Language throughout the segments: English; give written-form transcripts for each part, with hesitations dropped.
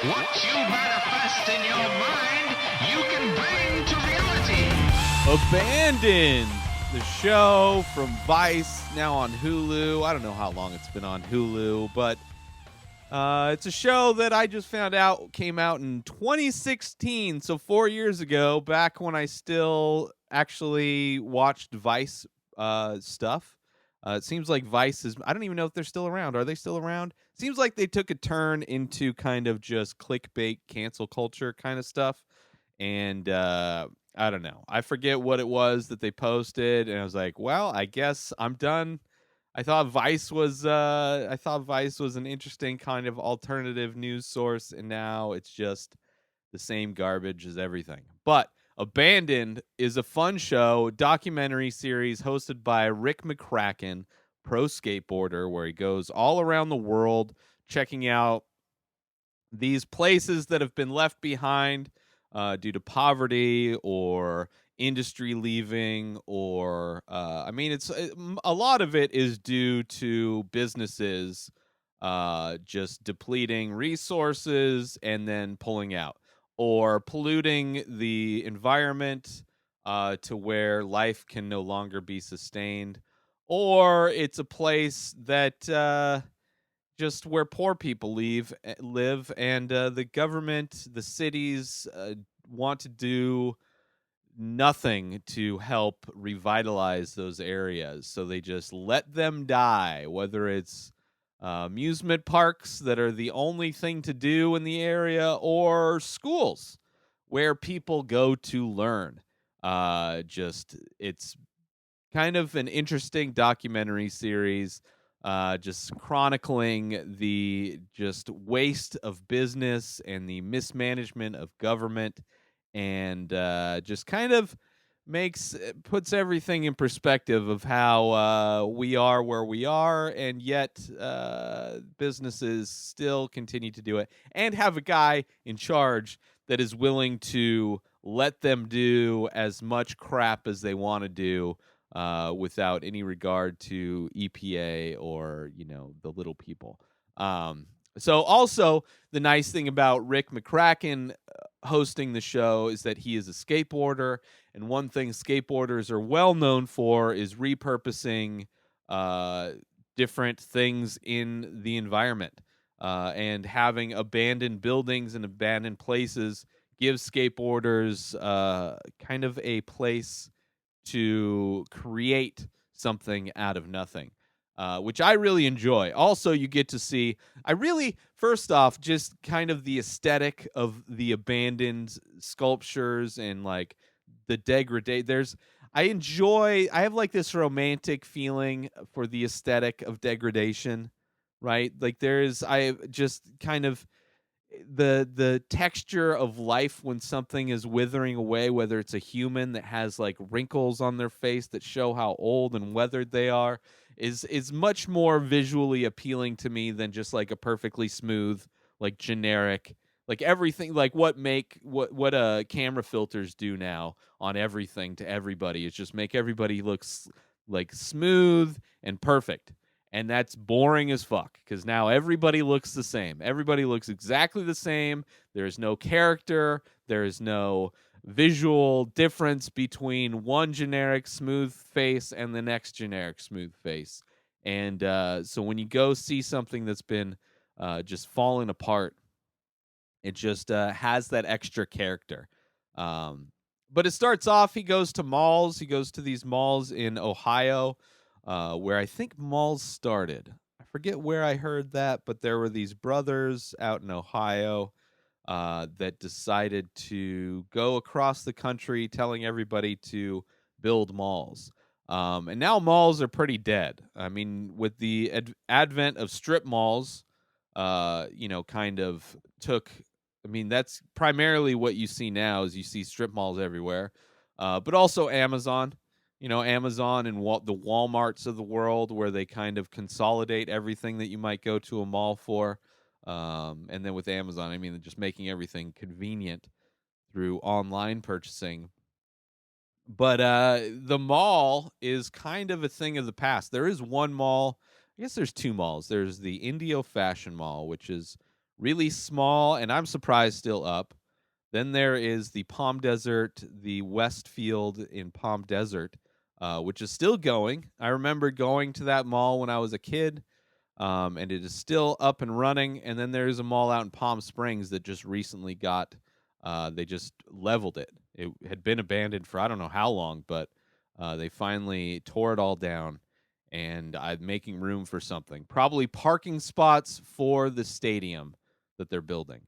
What you manifest in your mind, you can bring to reality. Abandoned, the show from Vice, now on Hulu. I don't know how long it's been on Hulu, but it's a show that I just found out came out in 2016, so 4 years ago, back when I still actually watched Vice stuff. It seems like Vice is, I don't even know if they're still around. Are they still around? Seems like they took a turn into kind of just clickbait, cancel culture kind of stuff. And I don't know. I forget what it was that they posted, and I was like, well, I guess I'm done. I thought Vice was an interesting kind of alternative news source, and now it's just the same garbage as everything. But Abandoned is a fun show, documentary series hosted by Rick McCracken, pro skateboarder, where he goes all around the world checking out these places that have been left behind due to poverty or industry leaving, or a lot of it is due to businesses just depleting resources and then pulling out, or polluting the environment to where life can no longer be sustained, or it's a place that just where poor people live, and the government, the cities, want to do nothing to help revitalize those areas, so they just let them die, whether it's amusement parks that are the only thing to do in the area, or schools where people go to learn. Just It's kind of an interesting documentary series, just chronicling the just waste of business and the mismanagement of government, and just kind of puts everything in perspective of how we are where we are, and yet businesses still continue to do it, and have a guy in charge that is willing to let them do as much crap as they want to do, without any regard to EPA or, the little people. So also, the nice thing about Rick McCracken hosting the show is that he is a skateboarder, and one thing skateboarders are well known for is repurposing different things in the environment, and having abandoned buildings and abandoned places gives skateboarders kind of a place to create something out of nothing, which I really enjoy. Also, you get to see, first off, just kind of the aesthetic of the abandoned sculptures and like the degradation. I have like this romantic feeling for the aesthetic of degradation, right? Like I just kind of the texture of life when something is withering away, whether it's a human that has like wrinkles on their face that show how old and weathered they are, is much more visually appealing to me than just like a perfectly smooth, like generic, like everything, like what camera filters do now on everything to everybody is just make everybody look like smooth and perfect. And that's boring as fuck, because now everybody looks the same. Everybody looks exactly the same. There is no character. There is no visual difference between one generic smooth face and the next generic smooth face. And so when you go see something that's been just falling apart, it just has that extra character. But it starts off, he goes to malls. He goes to these malls in Ohio, where I think malls started. I forget where I heard that, but there were these brothers out in Ohio that decided to go across the country telling everybody to build malls. And now malls are pretty dead. I mean, with the advent of strip malls, kind of took. I mean, that's primarily what you see now is you see strip malls everywhere, but also Amazon. Amazon and the Walmarts of the world, where they kind of consolidate everything that you might go to a mall for. And then with Amazon, I mean, just making everything convenient through online purchasing. But the mall is kind of a thing of the past. There is one mall. I guess there's two malls. There's the Indio Fashion Mall, which is really small, and I'm surprised still up. Then there is the Palm Desert, the Westfield in Palm Desert, which is still going. I remember going to that mall when I was a kid, and it is still up and running. And then there's a mall out in Palm Springs that just recently they just leveled it. It had been abandoned for I don't know how long, but they finally tore it all down, and I'm making room for something. Probably parking spots for the stadium that they're building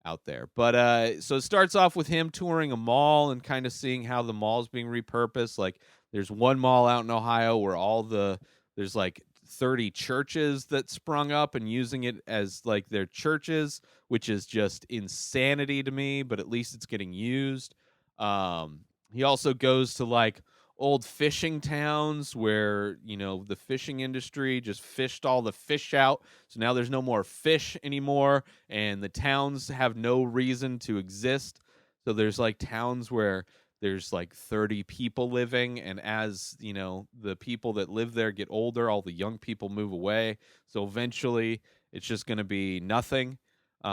out there. But so it starts off with him touring a mall and kind of seeing how the mall's being repurposed. Like there's one mall out in Ohio where there's like 30 churches that sprung up and using it as like their churches, which is just insanity to me, but at least it's getting used. He also goes to like old fishing towns where, the fishing industry just fished all the fish out. So now there's no more fish anymore, and the towns have no reason to exist. So there's like towns where there's like 30 people living, and as the people that live there get older, all the young people move away. So eventually it's just going to be nothing. He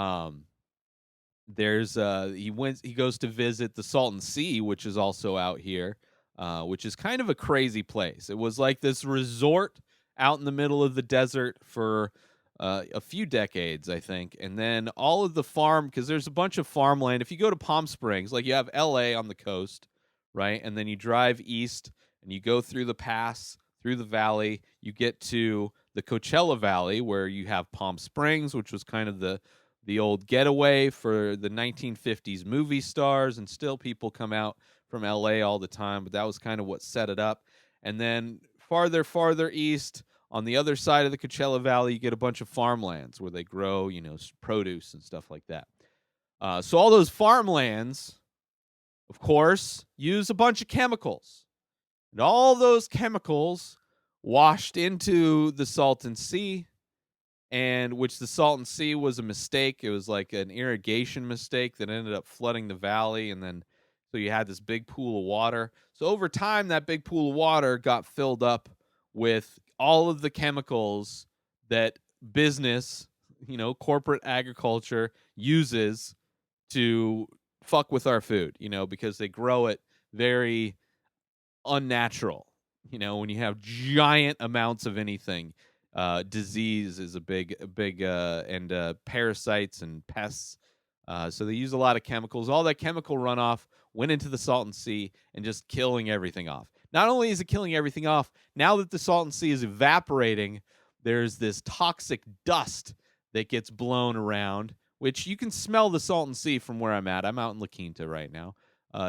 goes to visit the Salton Sea, which is also out here, which is kind of a crazy place. It was like this resort out in the middle of the desert for a few decades, I think. And then all of the because there's a bunch of farmland. If you go to Palm Springs, like you have LA on the coast, right? And then you drive east and you go through the pass, through the valley, you get to the Coachella Valley where you have Palm Springs, which was kind of the old getaway for the 1950s movie stars, and still people come out from LA all the time, but that was kind of what set it up. And then farther east, on the other side of the Coachella Valley, you get a bunch of farmlands where they grow, produce and stuff like that. So all those farmlands, of course, use a bunch of chemicals. And all those chemicals washed into the Salton Sea, and which the Salton Sea was a mistake. It was like an irrigation mistake that ended up flooding the valley, and then so you had this big pool of water. So over time, that big pool of water got filled up with all of the chemicals that business, corporate agriculture uses to fuck with our food, because they grow it very unnatural. When you have giant amounts of anything, disease is a big, and parasites and pests. So they use a lot of chemicals. All that chemical runoff went into the Salton Sea and just killing everything off. Not only is it killing everything off, now that the Salton Sea is evaporating, there's this toxic dust that gets blown around, which you can smell the Salton Sea from where I'm at. I'm out in La Quinta right now.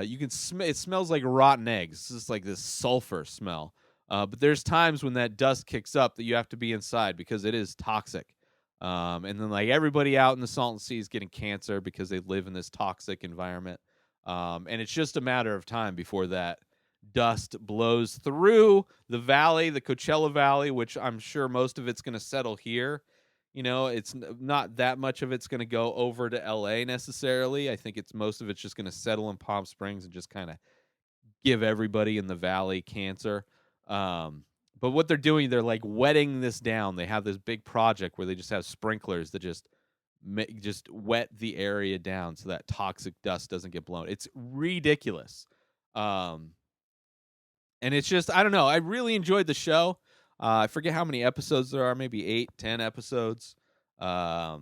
You can it smells like rotten eggs. It's just like this sulfur smell. But there's times when that dust kicks up that you have to be inside because it is toxic. And then like everybody out in the Salton Sea is getting cancer because they live in this toxic environment. And it's just a matter of time before that dust blows through the valley, the Coachella Valley, which I'm sure most of it's going to settle here. It's not that much of it's going to go over to LA necessarily. I think most of it's just going to settle in Palm Springs and just kind of give everybody in the valley cancer. But what they're doing, they're like wetting this down. They have this big project where they just have sprinklers that just wet the area down so that toxic dust doesn't get blown. It's ridiculous. And it's just, I don't know. I really enjoyed the show. I forget how many episodes there are, maybe 8, 10 episodes. They're all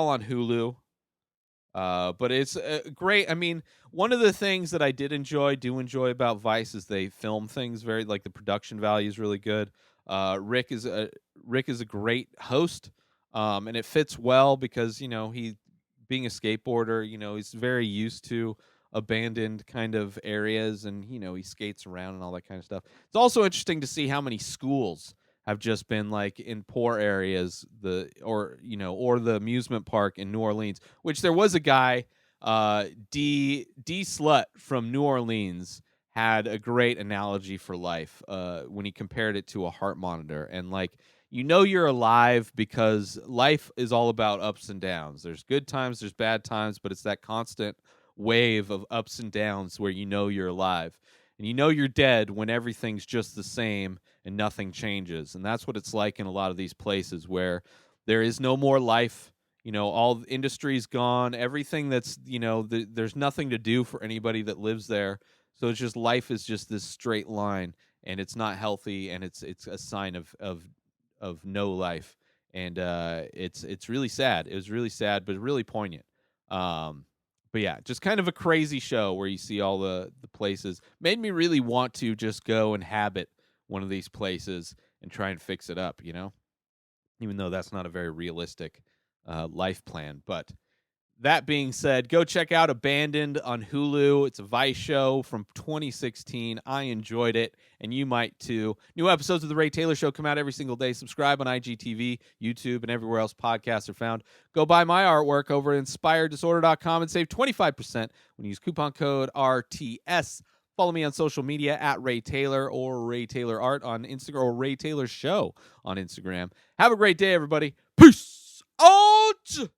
on Hulu. But it's great. I mean, one of the things that I do enjoy about Vice is they film things very, like the production value is really good. Rick is a great host, and it fits well because he being a skateboarder, he's very used to abandoned kind of areas, and he skates around and all that kind of stuff. It's also interesting to see how many schools have just been like in poor areas, or the amusement park in New Orleans, which there was a guy, D Slut from New Orleans, had a great analogy for life when he compared it to a heart monitor. And like, you're alive because life is all about ups and downs. There's good times, there's bad times, but it's that constant wave of ups and downs where you're alive. And you're dead when everything's just the same and nothing changes. And that's what it's like in a lot of these places where there is no more life all the industry's gone. Everything that's, there's nothing to do for anybody that lives there. So it's just life is just this straight line, and it's not healthy, and it's a sign of no life. And it's really sad. It was really sad, but really poignant. But yeah, just kind of a crazy show where you see all the places. Made me really want to just go and habit one of these places and try and fix it up, even though that's not a very realistic life plan. But that being said, go check out Abandoned on Hulu. It's a Vice show from 2016. I enjoyed it, and you might too. New episodes of The Ray Taylor Show come out every single day. Subscribe on IGTV, YouTube, and everywhere else podcasts are found. Go buy my artwork over at inspireddisorder.com and save 25% when you use coupon code RTS. Follow me on social media at Ray Taylor or Ray Taylor Art on Instagram, or Ray Taylor Show on Instagram. Have a great day, everybody. Peace out!